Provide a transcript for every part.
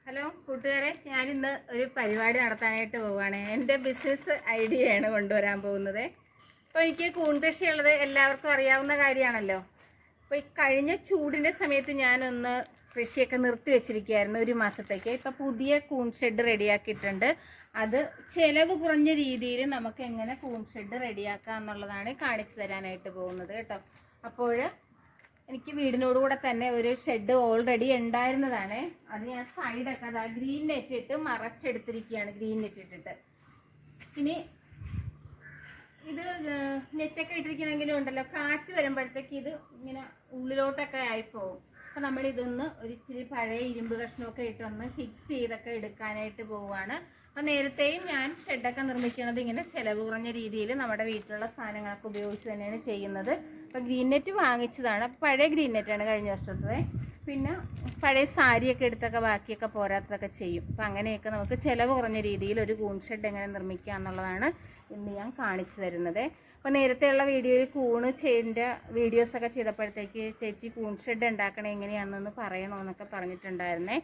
Hello കൂട്ടുകാരെ, ഞാനിന്ന് ഒരു പരിപാടി നടത്താനായിട്ട് പോവുകയാണ്. എൻ്റെ ബിസിനസ് ഐഡിയയാണ് കൊണ്ടുവരാൻ പോകുന്നത്. അപ്പോൾ എനിക്ക് കൂൺ കൃഷിയുള്ളത് എല്ലാവർക്കും അറിയാവുന്ന കാര്യമാണല്ലോ. അപ്പോൾ ഈ കഴിഞ്ഞ ചൂടിൻ്റെ സമയത്ത് ഞാനൊന്ന് കൃഷിയൊക്കെ നിർത്തി വെച്ചിരിക്കുകയായിരുന്നു ഒരു മാസത്തേക്ക്. ഇപ്പോൾ പുതിയ കൂൺ ഷെഡ് റെഡിയാക്കിയിട്ടുണ്ട്. അത് ചിലവ് കുറഞ്ഞ രീതിയിൽ നമുക്ക് എങ്ങനെ കൂൺ ഷെഡ് റെഡിയാക്കാം എന്നുള്ളതാണ് കാണിച്ചു തരാനായിട്ട് പോകുന്നത് കേട്ടോ. അപ്പോൾ എനിക്ക് വീടിനോടുകൂടെ തന്നെ ഒരു ഷെഡ് ഓൾറെഡി ഉണ്ടായിരുന്നതാണ്. അത് ഞാൻ സൈഡൊക്കെ അതാ ഗ്രീൻ നെറ്റ് ഇട്ട് മറച്ചെടുത്തിരിക്കുകയാണ്. ഗ്രീൻ നെറ്റ് ഇട്ടിട്ട് ഇനി ഇത് നെറ്റൊക്കെ ഇട്ടിരിക്കണമെങ്കിലും ഉണ്ടല്ലോ, കാറ്റ് വരുമ്പോഴത്തേക്ക് ഇത് ഇങ്ങനെ ഉള്ളിലോട്ടൊക്കെ ആയിപ്പോവും. അപ്പം നമ്മൾ ഇതൊന്ന് ഒരിച്ചിരി പഴയ ഇരുമ്പ് കഷ്ണമൊക്കെ ഇട്ടൊന്ന് ഫിക്സ് ചെയ്തൊക്കെ എടുക്കാനായിട്ട് പോവുകയാണ്. അപ്പം നേരത്തെയും ഞാൻ ഷെഡൊക്കെ നിർമ്മിക്കുന്നത് ഇങ്ങനെ ചിലവ് കുറഞ്ഞ രീതിയിൽ നമ്മുടെ വീട്ടിലുള്ള സാധനങ്ങളൊക്കെ ഉപയോഗിച്ച് തന്നെയാണ് ചെയ്യുന്നത്. അപ്പോൾ ഗ്രീൻ നെറ്റ് വാങ്ങിച്ചതാണ്. പഴയ ഗ്രീൻ നെറ്റാണ് കഴിഞ്ഞ വർഷത്തെ. പിന്നെ പഴയ സാരിയൊക്കെ എടുത്തൊക്കെ ബാക്കിയൊക്കെ പോരാത്തതൊക്കെ ചെയ്യും. അപ്പം അങ്ങനെയൊക്കെ നമുക്ക് ചിലവ് കുറഞ്ഞ രീതിയിൽ ഒരു കൂൺ ഷെഡ് എങ്ങനെ നിർമ്മിക്കുക എന്നുള്ളതാണ് ഇന്ന് ഞാൻ കാണിച്ചു തരുന്നത്. അപ്പോൾ നേരത്തെയുള്ള വീഡിയോയിൽ കൂണ് ചെയ്തിൻ്റെ വീഡിയോസൊക്കെ ചെയ്തപ്പോഴത്തേക്ക് ചേച്ചി കൂൺ ഷെഡ് ഉണ്ടാക്കണേ എങ്ങനെയാണെന്നൊന്ന് പറയണമെന്നൊക്കെ പറഞ്ഞിട്ടുണ്ടായിരുന്നേ.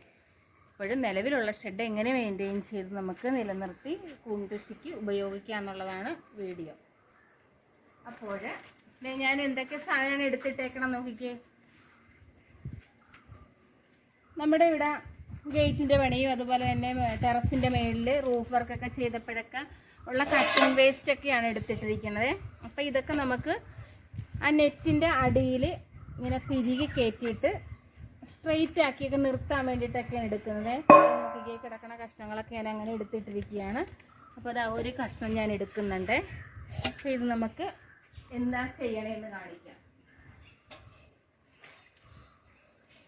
അപ്പോഴും നിലവിലുള്ള ഷെഡ് എങ്ങനെ മെയിൻറ്റെയിൻ ചെയ്ത് നമുക്ക് നിലനിർത്തി കൂൺ കൃഷിക്ക് ഉപയോഗിക്കുക എന്നുള്ളതാണ് വീഡിയോ. അപ്പോൾ ഞാൻ എന്തൊക്കെ സാധനമാണ് എടുത്തിട്ടേക്കണം നോക്കിക്കേ. നമ്മുടെ ഇവിടെ ഗേറ്റിൻ്റെ പണിയും അതുപോലെ തന്നെ ടെറസിൻ്റെ മേളിൽ റൂഫ് വർക്കൊക്കെ ചെയ്തപ്പോഴൊക്കെ ഉള്ള കട്ടിങ് വേസ്റ്റൊക്കെയാണ് എടുത്തിട്ടിരിക്കുന്നത്. അപ്പോൾ ഇതൊക്കെ നമുക്ക് ആ നെറ്റിൻ്റെ അടിയിൽ ഇങ്ങനെ തിരികെ കയറ്റിയിട്ട് സ്ട്രെയിറ്റ് ആക്കിയൊക്കെ നിർത്താൻ വേണ്ടിയിട്ടൊക്കെയാണ് എടുക്കുന്നത്. നോക്കിക്കേ, കിടക്കണ കഷ്ണങ്ങളൊക്കെ ഞാൻ അങ്ങനെ എടുത്തിട്ടിരിക്കുകയാണ്. അപ്പോൾ അത് ഒരു കഷ്ണം ഞാൻ എടുക്കുന്നുണ്ട്. അപ്പോൾ ഇത് നമുക്ക് എന്താ ചെയ്യണമെന്ന് കാണിക്കാം.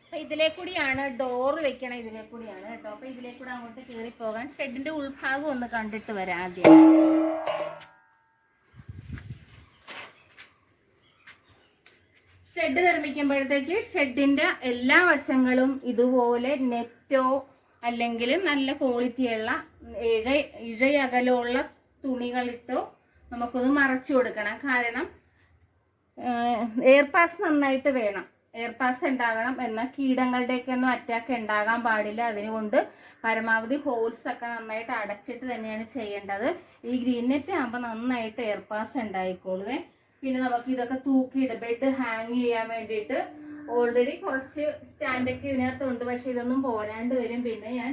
അപ്പം ഇതിലേ കൂടിയാണ് ഡോറ് വെക്കണം, ഇതിലേ കൂടിയാണ് കേട്ടോ. അപ്പോൾ ഇതിലേ കൂടെ അങ്ങോട്ട് കയറിപ്പോകാൻ ഷെഡിൻ്റെ ഉൾഭാഗം ഒന്ന് കണ്ടിട്ട് വരാം ആദ്യം. ഷെഡ് നിർമ്മിക്കുമ്പോഴത്തേക്ക് ഷെഡിൻ്റെ എല്ലാ വശങ്ങളും ഇതുപോലെ നെറ്റോ അല്ലെങ്കിൽ നല്ല ക്വാളിറ്റിയുള്ള ഇഴയകലമുള്ള തുണികളിട്ടോ നമുക്കൊന്ന് മറച്ചു കൊടുക്കണം. കാരണം എയർ പാസ് നന്നായിട്ട് വേണം, എയർ പാസ് ഉണ്ടാകണം. എന്നാൽ കീടങ്ങളുടെയൊക്കെ ഒന്നും അറ്റാക്ക് ഉണ്ടാകാൻ പാടില്ല. അതിനുകൊണ്ട് പരമാവധി ഹോൾസൊക്കെ നന്നായിട്ട് അടച്ചിട്ട് തന്നെയാണ് ചെയ്യേണ്ടത്. ഈ ഗ്രീൻ നെറ്റ് ആകുമ്പോൾ നന്നായിട്ട് എയർ പാസ് ഉണ്ടായിക്കോളുവേ. പിന്നെ നമുക്ക് ഇതൊക്കെ തൂക്കിയിട്ട് ബെഡ് ഹാങ് ചെയ്യാൻ വേണ്ടിയിട്ട് ഓൾറെഡി കുറച്ച് സ്റ്റാൻഡൊക്കെ ഇതിനകത്തുണ്ട്. പക്ഷെ ഇതൊന്നും പോരാണ്ട് വരും. പിന്നെ ഞാൻ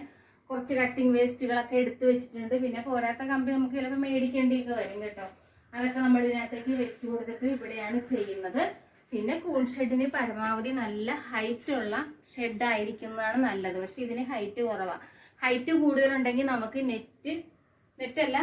കുറച്ച് കട്ടിങ് വേസ്റ്റുകളൊക്കെ എടുത്ത് വെച്ചിട്ടുണ്ട്. പിന്നെ പോരാത്ത കമ്പി നമുക്ക് ചിലപ്പോൾ മേടിക്കേണ്ടിയൊക്കെ വരും കേട്ടോ. അതൊക്കെ നമ്മൾ ഇതിനകത്തേക്ക് വെച്ച് കൊടുത്തിട്ട് ഇവിടെയാണ് ചെയ്യുന്നത്. പിന്നെ കൂൺ ഷെഡിന് പരമാവധി നല്ല ഹൈറ്റുള്ള ഷെഡായിരിക്കുന്നതാണ് നല്ലത്. പക്ഷെ ഇതിന് ഹൈറ്റ് കുറവാണ്. ഹൈറ്റ് കൂടുതലുണ്ടെങ്കിൽ നമുക്ക് നെറ്റല്ല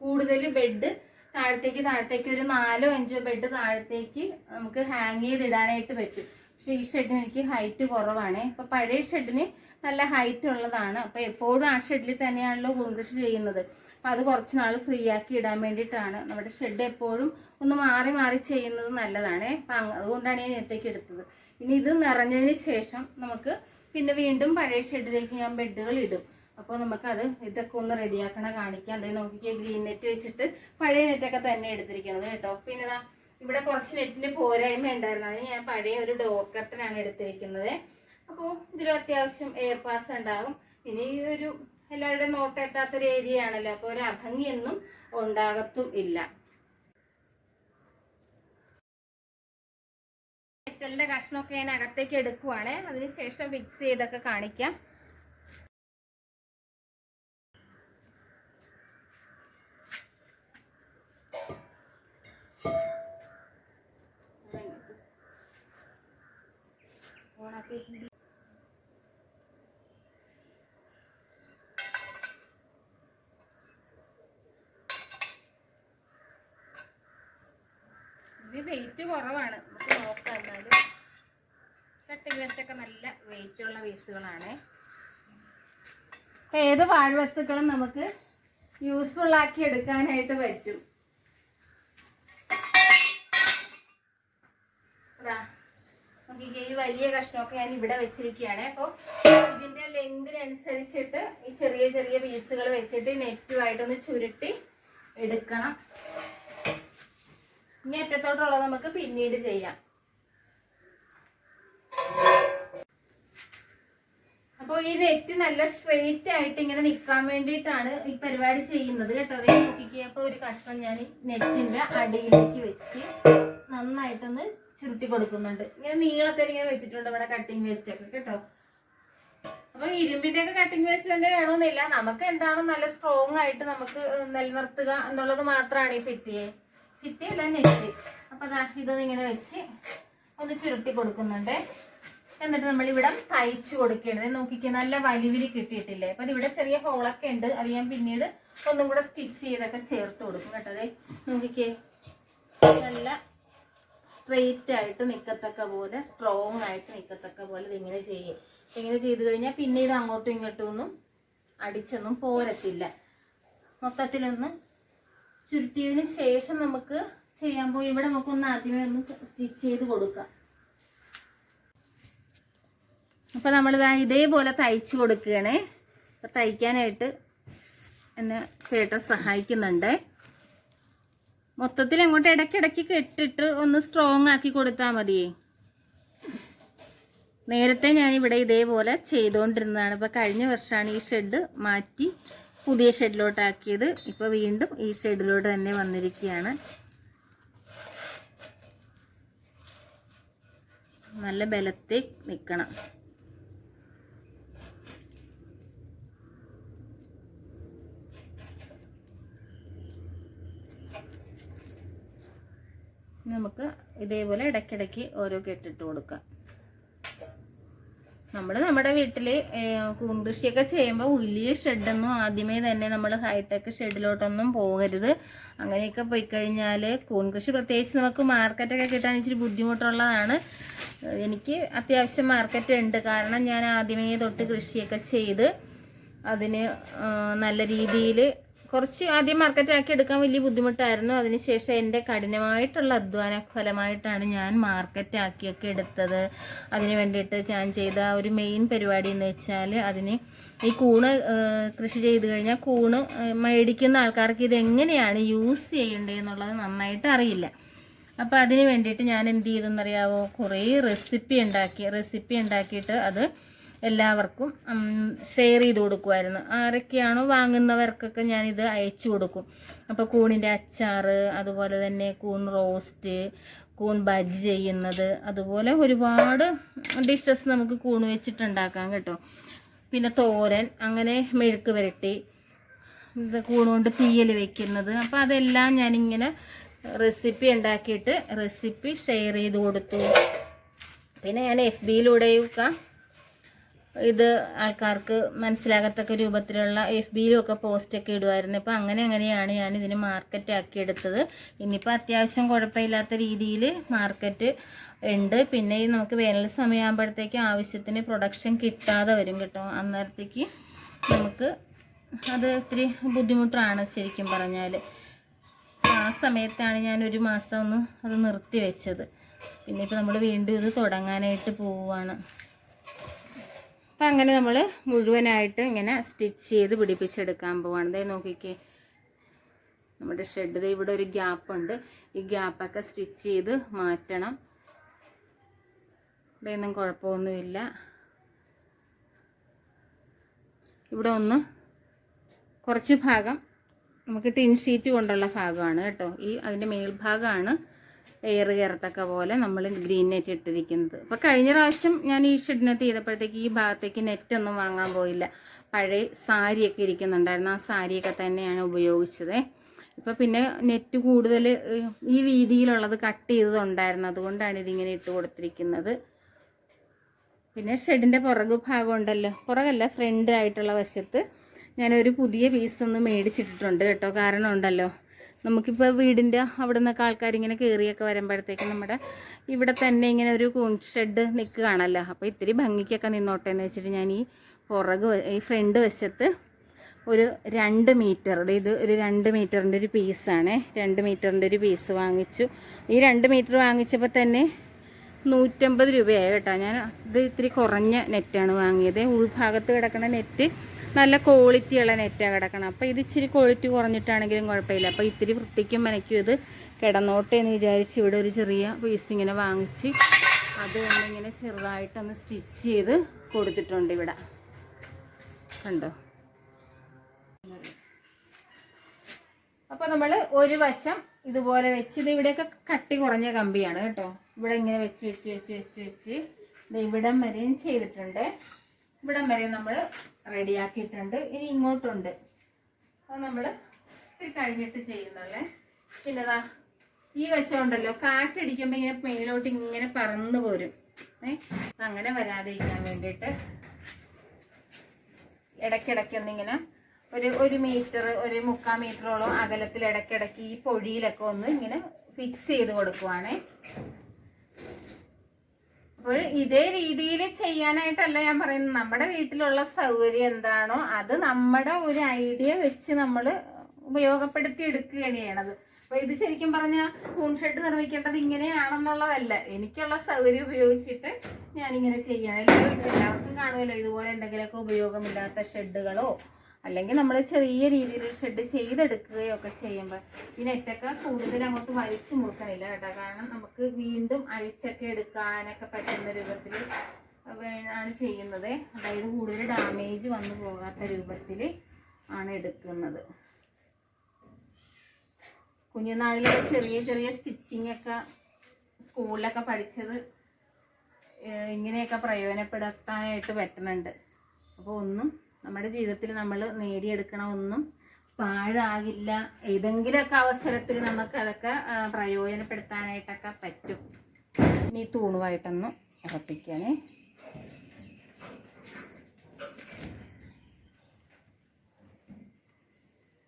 കൂടുതൽ ബെഡ് താഴത്തേക്ക് ഒരു 4-5 ബെഡ് താഴത്തേക്ക് നമുക്ക് ഹാങ് ചെയ്തിടാനായിട്ട് പറ്റും. പക്ഷെ ഈ ഷെഡിന് എനിക്ക് ഹൈറ്റ് കുറവാണ്. ഇപ്പം പഴയ ഷെഡിന് നല്ല ഹൈറ്റ് ഉള്ളതാണ്. അപ്പോൾ എപ്പോഴും ആ ഷെഡിൽ തന്നെയാണല്ലോ കൂൺ കൃഷി ചെയ്യുന്നത്. അപ്പോൾ അത് കുറച്ച് നാൾ ഫ്രീ ആക്കി ഇടാൻ വേണ്ടിയിട്ടാണ്. നമ്മുടെ ഷെഡ് എപ്പോഴും ഒന്ന് മാറി മാറി ചെയ്യുന്നത് നല്ലതാണ്. അപ്പം അതുകൊണ്ടാണ് ഞാൻ നെറ്റേക്ക് എടുത്തത്. ഇനി ഇത് നിറഞ്ഞതിന് ശേഷം നമുക്ക് പിന്നെ വീണ്ടും പഴയ ഷെഡിലേക്ക് ഞാൻ ബെഡുകൾ ഇടും. അപ്പോൾ നമുക്കത് ഇതൊക്കെ ഒന്ന് റെഡിയാക്കണ കാണിക്കാം. എന്തായാലും നോക്കിക്കേ, ഗ്രീൻ നെറ്റ് വെച്ചിട്ട് പഴയ നെറ്റൊക്കെ തന്നെ എടുത്തിരിക്കുന്നത് കേട്ടോ. പിന്നെ ഇവിടെ കുറച്ച് നെറ്റിന് പോരായ്മ ഉണ്ടായിരുന്നു. അതിന് ഞാൻ പഴയ ഒരു ഡോർ കർട്ടനാണ് എടുത്തിരിക്കുന്നത്. അപ്പോൾ ഇതിലും അത്യാവശ്യം എയർ പാസ് ഉണ്ടാകും. പിന്നെ ഈ ഒരു എല്ലാവരുടെയും നോട്ടെത്താത്തൊരു ഏരിയ ആണല്ലോ. അപ്പോൾ ഒരു അഭംഗിയൊന്നും ഉണ്ടാകത്തും ഇല്ല. മെറ്റലിൻ്റെ കഷ്ണമൊക്കെ ഞാൻ അകത്തേക്ക് എടുക്കുവാണ്. അതിനുശേഷം ഫിക്സ് ചെയ്തൊക്കെ കാണിക്കാം. ഇത് വെയിറ്റ് കുറവാണ്, നമുക്ക് നോക്കാം. എന്നാലും കട്ടിങ് വേസ്റ്റൊക്കെ നല്ല വെയിറ്റുള്ള പീസുകളാണ്. അപ്പം ഏത് പാഴ്വസ്തുക്കളും നമുക്ക് യൂസ്ഫുൾ ആക്കി എടുക്കാനായിട്ട് പറ്റും. നോക്കിക്കേ, ഈ വലിയ കഷ്ണമൊക്കെ ഞാൻ ഇവിടെ വെച്ചിരിക്കുകയാണ്. അപ്പോൾ ഇതിൻ്റെ ലെങ്തിനനുസരിച്ചിട്ട് ഈ ചെറിയ ചെറിയ പീസുകൾ വെച്ചിട്ട് നെറ്റുമായിട്ടൊന്ന് ചുരുട്ടി എടുക്കണം. ഇനി അറ്റത്തോട്ടുള്ളത് നമുക്ക് പിന്നീട് ചെയ്യാം. അപ്പോൾ ഈ നെറ്റ് നല്ല സ്ട്രെയിറ്റ് ആയിട്ട് ഇങ്ങനെ നിൽക്കാൻ വേണ്ടിയിട്ടാണ് ഈ പരിപാടി ചെയ്യുന്നത് കേട്ടോ. അതേ നോക്കിക്കുക. അപ്പോൾ ഒരു കഷ്ണം ഞാൻ നെറ്റിന്റെ അടിയിലേക്ക് വെച്ച് നന്നായിട്ടൊന്ന് ചുരുട്ടി കൊടുക്കുന്നുണ്ട്. ഇങ്ങനെ നീളത്തിൽ ഇങ്ങനെ വെച്ചിട്ടുണ്ട് ഇവിടെ കട്ടിങ് വേസ്റ്റ് ഒക്കെ കേട്ടോ. അപ്പൊ ഇരുമ്പിന്റെ ഒക്കെ കട്ടിങ് വേസ്റ്റ് തന്നെ വേണമെന്നില്ല, നമുക്ക് എന്താണോ നല്ല സ്ട്രോങ് ആയിട്ട് നമുക്ക് നിലനിർത്തുക എന്നുള്ളത് മാത്രമാണ് ഈ ഭിത്തിയല്ല നെറ്റ്. അപ്പൊ ഇതൊന്നും ഇങ്ങനെ വെച്ച് ഒന്ന് ചുരുട്ടി കൊടുക്കുന്നുണ്ട്. എന്നിട്ട് നമ്മൾ ഇവിടെ തയ്ച്ചു കൊടുക്കേണ്ടത് നോക്കിക്കുക. നല്ല വലിവില് കിട്ടിയിട്ടില്ലേ? അപ്പൊ ഇവിടെ ചെറിയ ഹോളൊക്കെ ഉണ്ട്, അത് ഞാൻ പിന്നീട് ഒന്നും കൂടെ സ്റ്റിച്ച് ചെയ്തൊക്കെ ചേർത്ത് കൊടുക്കും കേട്ടോ. അതെ നോക്കിക്കേ, നല്ല സ്ട്രെയിറ്റ് ആയിട്ട് നിൽക്കത്തക്ക പോലെ, സ്ട്രോങ് ആയിട്ട് നിൽക്കത്തക്ക പോലെ ഇതിങ്ങനെ ചെയ്യും. ഇങ്ങനെ ചെയ്ത് കഴിഞ്ഞാൽ പിന്നെ ഇത് അങ്ങോട്ടും ഇങ്ങോട്ടും ഒന്നും അടിച്ചൊന്നും പോരത്തില്ല. മൊത്തത്തിലൊന്ന് ചുരുട്ടിയതിന് ശേഷം നമുക്ക് ചെയ്യാൻ പോയി ഇവിടെ നമുക്കൊന്ന് ആദ്യമേ ഒന്ന് സ്റ്റിച്ച് ചെയ്ത് കൊടുക്കാം. അപ്പം നമ്മളിതാ ഇതേപോലെ തയ്ച്ചു കൊടുക്കുകയാണേ. അപ്പം തയ്ക്കാനായിട്ട് എന്നെ ചേട്ടൻ സഹായിക്കുന്നുണ്ട്. മൊത്തത്തിൽ അങ്ങോട്ട് ഇടയ്ക്കിടയ്ക്ക് കെട്ടിട്ട് ഒന്ന് സ്ട്രോങ് ആക്കി കൊടുത്താൽ മതിയേ. നേരത്തെ ഞാനിവിടെ ഇതേപോലെ ചെയ്തുകൊണ്ടിരുന്നതാണ്. ഇപ്പോൾ കഴിഞ്ഞ വർഷമാണ് ഈ ഷെഡ് മാറ്റി പുതിയ ഷെഡിലോട്ടാക്കിയത്. ഇപ്പോൾ വീണ്ടും ഈ ഷെഡിലോട്ട് തന്നെ വന്നിരിക്കുകയാണ്. നല്ല ബലത്തിൽ നിൽക്കണം. നമുക്ക് ഇതേപോലെ ഇടയ്ക്കിടയ്ക്ക് ഓരോ കെട്ടിട്ട് കൊടുക്കാം. നമ്മുടെ വീട്ടിൽ കൂൺ കൃഷിയൊക്കെ ചെയ്യുമ്പോൾ വലിയ ഷെഡൊന്നും ആദ്യമേ തന്നെ നമ്മൾ ഹൈടെക് ഷെഡിലോട്ടൊന്നും പോകരുത്. അങ്ങനെയൊക്കെ പോയി കഴിഞ്ഞാൽ കൂൺ കൃഷി പ്രത്യേകിച്ച് നമുക്ക് മാർക്കറ്റൊക്കെ കിട്ടാൻ ഇച്ചിരി ബുദ്ധിമുട്ടുള്ളതാണ്. എനിക്ക് അത്യാവശ്യം മാർക്കറ്റ് ഉണ്ട്, കാരണം ഞാൻ ആദ്യമേ തൊട്ട് കൃഷിയൊക്കെ ചെയ്ത് അതിന് നല്ല രീതിയിൽ കുറച്ച് ആദ്യം മാർക്കറ്റാക്കി എടുക്കാൻ വലിയ ബുദ്ധിമുട്ടായിരുന്നു. അതിനുശേഷം എൻ്റെ കഠിനമായിട്ടുള്ള അധ്വാന ഫലമായിട്ടാണ് ഞാൻ മാർക്കറ്റാക്കിയൊക്കെ എടുത്തത്. അതിന് വേണ്ടിയിട്ട് ഞാൻ ചെയ്ത ഒരു മെയിൻ പരിപാടി എന്ന് വെച്ചാൽ, അതിന് ഈ കൂണ് കൃഷി ചെയ്ത് കഴിഞ്ഞാൽ കൂണ് മേടിക്കുന്ന ആൾക്കാർക്ക് ഇതെങ്ങനെയാണ് യൂസ് ചെയ്യേണ്ടതെന്നുള്ളത് നന്നായിട്ട് അറിയില്ല. അപ്പോൾ അതിന് വേണ്ടിയിട്ട് ഞാൻ എന്ത് ചെയ്തെന്നറിയാവോ, കുറേ റെസിപ്പി ഉണ്ടാക്കിയിട്ട് അത് എല്ലാവർക്കും ഷെയർ ചെയ്ത് കൊടുക്കുമായിരുന്നു. ആരൊക്കെയാണോ വാങ്ങുന്നവർക്കൊക്കെ ഞാനിത് അയച്ചു കൊടുക്കും. അപ്പോൾ കൂണിൻ്റെ അച്ചാർ, അതുപോലെ തന്നെ കൂൺ റോസ്റ്റ്, കൂൺ ബജ്ജി ചെയ്യുന്നത്, അതുപോലെ ഒരുപാട് ഡിഷസ് നമുക്ക് കൂൺ വെച്ചിട്ടുണ്ടാക്കാം കേട്ടോ. പിന്നെ തോരൻ, അങ്ങനെ മെഴുക്ക് പുരട്ടി, കൂണുകൊണ്ട് തീയൽ വെക്കുന്നത്. അപ്പോൾ അതെല്ലാം ഞാനിങ്ങനെ റെസിപ്പി ഉണ്ടാക്കിയിട്ട് റെസിപ്പി ഷെയർ ചെയ്ത് കൊടുത്തു. പിന്നെ ഞാൻ FBയിലൂടെയൊക്കെ ഇത് ആൾക്കാർക്ക് മനസ്സിലാകത്തക്ക രൂപത്തിലുള്ള FBയിലൊക്കെ പോസ്റ്റൊക്കെ ഇടുമായിരുന്നു. അപ്പോൾ അങ്ങനെയാണ് ഞാൻ ഇതിന് മാർക്കറ്റ് ആക്കിയെടുത്തത്. ഇനിയിപ്പോൾ അത്യാവശ്യം കുഴപ്പമില്ലാത്ത രീതിയിൽ മാർക്കറ്റ് ഉണ്ട്. പിന്നെ നമുക്ക് വേനൽ സമയമാകുമ്പോഴത്തേക്ക് ആവശ്യത്തിന് പ്രൊഡക്ഷൻ കിട്ടാതെ വരും കേട്ടോ. അന്നേരത്തേക്ക് നമുക്ക് അത് ഇത്തിരി ബുദ്ധിമുട്ടാണ് ശരിക്കും പറഞ്ഞാൽ. ആ സമയത്താണ് ഞാൻ ഒരു മാസം ഒന്ന് അത് നിർത്തി വെച്ചത്. പിന്നെ ഇപ്പോൾ നമ്മൾ വീണ്ടും ഇത് തുടങ്ങാനായിട്ട് പോവുകയാണ്. അപ്പം അങ്ങനെ നമ്മൾ മുഴുവനായിട്ട് ഇങ്ങനെ സ്റ്റിച്ച് ചെയ്ത് പിടിപ്പിച്ചെടുക്കാൻ പോവാണ്. ദേ നോക്കിക്കേ, നമ്മുടെ ഷെഡ് ഇവിടെ ഒരു ഗ്യാപ്പുണ്ട്. ഈ ഗ്യാപ്പൊക്കെ സ്റ്റിച്ച് ചെയ്ത് മാറ്റണം. ഇവിടെ ഒന്നും കുഴപ്പമൊന്നുമില്ല. ഇവിടെ ഒന്ന് കുറച്ച് ഭാഗം നമുക്ക് ടിൻ ഷീറ്റ് കൊണ്ടുള്ള ഭാഗമാണ് കേട്ടോ. അതിൻ്റെ മേൽഭാഗമാണ് എയർ കയറത്തക്ക പോലെ നമ്മൾ ഗ്രീൻ നെറ്റ് ഇട്ടിരിക്കുന്നത്. അപ്പോൾ കഴിഞ്ഞ പ്രാവശ്യം ഞാൻ ഈ ഷെഡിനകത്ത് ചെയ്തപ്പോഴത്തേക്ക് ഈ ഭാഗത്തേക്ക് നെറ്റൊന്നും വാങ്ങാൻ പോയില്ല. പഴയ സാരിയൊക്കെ ഇരിക്കുന്നുണ്ടായിരുന്നു, ആ സാരിയൊക്കെ തന്നെയാണ് ഉപയോഗിച്ചത്. ഇപ്പോൾ പിന്നെ നെറ്റ് കൂടുതൽ ഈ വീതിയിലുള്ളത് കട്ട് ചെയ്തതുണ്ടായിരുന്നു, അതുകൊണ്ടാണ് ഇതിങ്ങനെ ഇട്ട് കൊടുത്തിരിക്കുന്നത്. പിന്നെ ഷെഡിൻ്റെ ഭാഗം ഉണ്ടല്ലോ, പുറകല്ല ഫ്രണ്ട് ആയിട്ടുള്ള വശത്ത് ഞാനൊരു പുതിയ പീസൊന്ന് മേടിച്ചിട്ടിട്ടുണ്ട് കേട്ടോ. കാരണം ഉണ്ടല്ലോ, നമുക്കിപ്പോൾ വീടിൻ്റെ അവിടെ നിന്നൊക്കെ ആൾക്കാരിങ്ങനെ കയറിയൊക്കെ വരുമ്പോഴത്തേക്ക് നമ്മുടെ ഇവിടെ തന്നെ ഇങ്ങനെ ഒരു കൂൺ ഷെഡ് നിൽക്കുകയാണല്ലോ. അപ്പോൾ ഇത്തിരി ഭംഗിക്കൊക്കെ നിന്നോട്ടെ എന്ന് വെച്ചിട്ട് ഞാൻ ഈ ഫ്രണ്ട് വശത്ത് ഒരു 2 മീറ്റർ, ഇത് ഒരു 2 മീറ്ററിൻ്റെ ഒരു പീസാണ്. 2 മീറ്ററിൻ്റെ ഒരു പീസ് വാങ്ങിച്ചു. ഈ 2 മീറ്റർ വാങ്ങിച്ചപ്പോൾ തന്നെ 150 രൂപയായി കേട്ടോ. ഞാൻ ഇത് ഇത്തിരി കുറഞ്ഞ നെറ്റാണ് വാങ്ങിയത്. ഉൾഭാഗത്ത് കിടക്കുന്ന നെറ്റ് നല്ല ക്വാളിറ്റിയുള്ള നെറ്റാണ് കിടക്കണം. അപ്പോൾ ഇത് ഇച്ചിരി ക്വാളിറ്റി കുറഞ്ഞിട്ടാണെങ്കിലും കുഴപ്പമില്ല. അപ്പോൾ ഇത്തിരി വൃത്തിക്കും മനയ്ക്കും ഇത് കിടന്നോട്ടെ എന്ന് വിചാരിച്ച് ഇവിടെ ഒരു ചെറിയ പീസ് ഇങ്ങനെ വാങ്ങിച്ച് അത് ഇങ്ങനെ ചെറുതായിട്ടൊന്ന് സ്റ്റിച്ച് ചെയ്ത് കൊടുത്തിട്ടുണ്ട് ഇവിടെ. കണ്ടോ. അപ്പോൾ നമ്മൾ ഒരു വശം ഇതുപോലെ വെച്ച്, ഇത് ഇവിടെയൊക്കെ കട്ടി കുറഞ്ഞ കമ്പിയാണ് കേട്ടോ. ഇവിടെ ഇങ്ങനെ വെച്ച് വെച്ച് വെച്ച് വെച്ച് വെച്ച് ഇവിടം വരെയും ചെയ്തിട്ടുണ്ട്. ഇവിടം വരെ നമ്മൾ റെഡിയാക്കിയിട്ടുണ്ട്. ഇനി ഇങ്ങോട്ടുണ്ട്, അത് നമ്മൾ ഇത് കഴിഞ്ഞിട്ട് ചെയ്യുന്നുള്ളേ. പിന്നെതാ ഈ വശം ഉണ്ടല്ലോ, കാറ്റടിക്കുമ്പോൾ ഇങ്ങനെ മേലോട്ട് ഇങ്ങനെ പറന്നു പോരും. അങ്ങനെ വരാതിരിക്കാൻ വേണ്ടിയിട്ട് ഇടയ്ക്കിടയ്ക്കൊന്നിങ്ങനെ ഒരു മീറ്റർ, ഒരു 3/4 മീറ്ററോളം അകലത്തിൽ ഇടയ്ക്കിടയ്ക്ക് ഈ പൊടിയിലൊക്കെ ഒന്ന് ഇങ്ങനെ ഫിക്സ് ചെയ്ത് കൊടുക്കുവാണേ. അപ്പോൾ ഇതേ രീതിയിൽ ചെയ്യാനായിട്ടല്ല ഞാൻ പറയുന്നത്, നമ്മുടെ വീട്ടിലുള്ള സൗകര്യം എന്താണോ അത് നമ്മുടെ ഒരു ഐഡിയ വെച്ച് നമ്മൾ ഉപയോഗപ്പെടുത്തി എടുക്കുകയാണ് ചെയ്യണത്. അപ്പോൾ ഇത് ശരിക്കും പറഞ്ഞാൽ കൂൺ ഷെഡ് നിർമ്മിക്കേണ്ടത് ഇങ്ങനെയാണെന്നുള്ളതല്ല, എനിക്കുള്ള സൗകര്യം ഉപയോഗിച്ചിട്ട് ഞാനിങ്ങനെ ചെയ്യണം. എല്ലാവർക്കും കാണുമല്ലോ ഇതുപോലെ എന്തെങ്കിലുമൊക്കെ ഉപയോഗമില്ലാത്ത ഷെഡുകളോ അല്ലെങ്കിൽ നമ്മൾ ചെറിയ രീതിയിൽ ഷെഡ് ചെയ്തെടുക്കുകയോ ഒക്കെ ചെയ്യുമ്പോൾ ഈ നെറ്റൊക്കെ കൂടുതൽ അങ്ങോട്ട് വലിച്ചു മുറുക്കണില്ല കേട്ടോ. കാരണം നമുക്ക് വീണ്ടും അഴിച്ചൊക്കെ എടുക്കാനൊക്കെ പറ്റുന്ന രൂപത്തിൽ ആണ് ചെയ്യുന്നത്. അതായത് കൂടുതൽ ഡാമേജ് വന്നു പോകാത്ത രൂപത്തിൽ ആണ് എടുക്കുന്നത്. കുഞ്ഞുനാളിലൊക്കെ ചെറിയ ചെറിയ സ്റ്റിച്ചിങ് ഒക്കെ സ്കൂളിലൊക്കെ പഠിച്ചത് ഇങ്ങനെയൊക്കെ പ്രയോജനപ്പെടുത്താനായിട്ട് പറ്റുന്നുണ്ട്. അപ്പോൾ ഒന്നും നമ്മുടെ ജീവിതത്തിൽ നമ്മൾ നേടിയെടുക്കണ ഒന്നും പാഴാകില്ല. ഏതെങ്കിലുമൊക്കെ അവസരത്തിൽ നമുക്കതൊക്കെ പ്രയോജനപ്പെടുത്താനായിട്ടൊക്കെ പറ്റും. ഇനി തൂണുമായിട്ടൊന്ന് ഉറപ്പിക്കാനേ.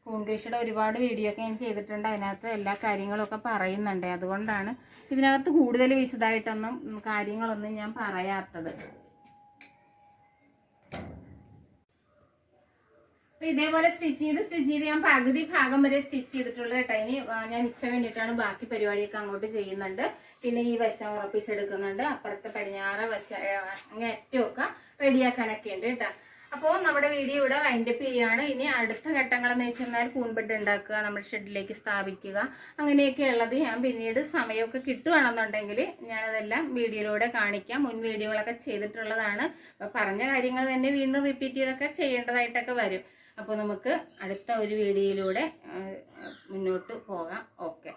കൂൺ കൃഷിയുടെ ഒരുപാട് വീഡിയോ ഒക്കെ ഞാൻ ചെയ്തിട്ടുണ്ട്. അതിനകത്ത് എല്ലാ കാര്യങ്ങളും ഒക്കെ പറയുന്നുണ്ട്. അതുകൊണ്ടാണ് ഇതിനകത്ത് കൂടുതൽ വിശദമായിട്ടൊന്നും കാര്യങ്ങളൊന്നും ഞാൻ പറയാത്തത്. ഇതേപോലെ സ്റ്റിച്ച് ചെയ്ത് ഞാൻ പകുതി ഭാഗം വരെ സ്റ്റിച്ച് ചെയ്തിട്ടുള്ളത് കേട്ടോ. ഇനി ഞാൻ ഉച്ച കഴിഞ്ഞിട്ടാണ് ബാക്കി പരിപാടിയൊക്കെ അങ്ങോട്ട് ചെയ്യുന്നുണ്ട്. പിന്നെ ഈ വശം ഉറപ്പിച്ചെടുക്കുന്നുണ്ട്. അപ്പുറത്തെ പടിഞ്ഞാറ് വശം അങ്ങേറ്റമൊക്കെ റെഡിയാക്കാനൊക്കെ ഉണ്ട് കേട്ടോ. അപ്പോൾ നമ്മുടെ വീഡിയോ ഇവിടെ വൈൻഡപ്പ് ചെയ്യാണ്. ഇനി അടുത്ത ഘട്ടങ്ങളെന്ന് വെച്ചാൽ കൂൺ ബെഡ് ഉണ്ടാക്കുക, നമ്മുടെ ഷെഡിലേക്ക് സ്ഥാപിക്കുക, അങ്ങനെയൊക്കെ ഉള്ളത് ഞാൻ പിന്നീട് സമയമൊക്കെ കിട്ടുകയാണെന്നുണ്ടെങ്കിൽ ഞാനതെല്ലാം വീഡിയോയിലൂടെ കാണിക്കാം. മുൻ വീഡിയോകളൊക്കെ ചെയ്തിട്ടുള്ളതാണ്. അപ്പോൾ പറഞ്ഞ കാര്യങ്ങൾ തന്നെ വീണ്ടും റിപ്പീറ്റ് ചെയ്തൊക്കെ ചെയ്യേണ്ടതായിട്ടൊക്കെ വരും. അപ്പോൾ നമുക്ക് അടുത്ത ഒരു വീഡിയോയിലൂടെ മുന്നോട്ട് പോകാം. ഓക്കെ.